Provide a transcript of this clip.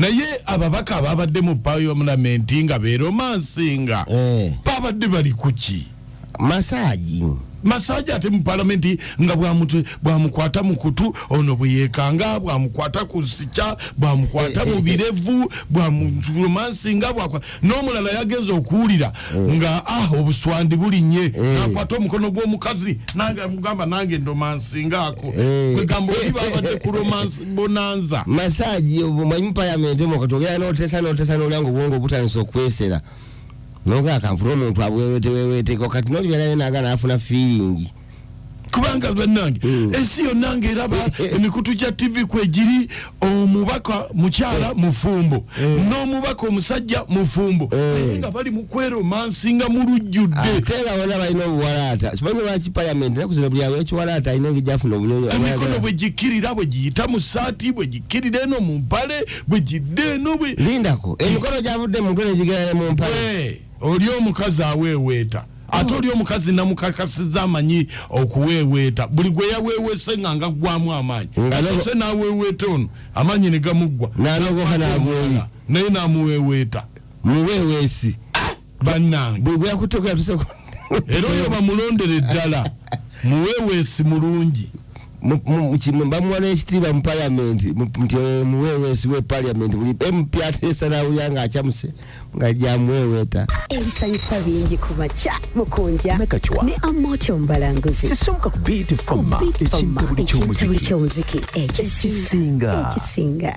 naye ababaka ababadde mu parliament nga beromansinga babadde bali kuki masaji ate mu parliament nga bwamukwata mu kutu ono bweyekanga bwamukwata ku sikya bwamukwata mu birevu bwamuromansinga n'omulala yagenza okuwulira nga obuswandi bulinye nakwata omukono gw'omukazi nange amugamba nange ndomansingaako kwegamba oli babadde ku romance bonanza masaji obumanyi mu parliament omukatogera n'otesa n'olyango obwongo butandisa okwesera noga akamfuna omuntu abweweteko kati nolibera nagana afuna feeling kubanga bannange ensi yonna ng'eraba emikutu gya TV kwegiri omubaka mukyala mufumbo n'omubaka omusajja mufumbo nga bali mu kweromansinga mu lujjudde ate nga bonna balina obuwalaata simanyi lwaki parliament nakuzina buli awo ekiwalaata alina engejafuna obunyonyi emikono bwe gikkirira bwe giyita mu saati bwe gikkirira eno mu mpale bwe gidde eno bwe lindako emikono gyavudde mu mpale negigera mu mpale oli omukazi aweeweta ate oli omukazi namukakasiza amanyi okuweeweta buli gwe yaweewese nga ggwamu amaanyi asose n'aweeweta ono amaanyi ne gamuggwa n'alogoka n'agweyi naye n'amuweeweta muweeweesi bannange buli gwe yakutteko yatuseko era oyo bamulondere ddala muweeweesi mulungi bamuwana ekitiibwa mu parliament nti muweeweesi we parliament buli MP ateesa nawulira nga akyamuse nga jamuweeweta ebisanyusa bingi ku makya mukunja ne amoti omubalanguzi sisonka ku beat from ekintu buli kyomuziki ekisinga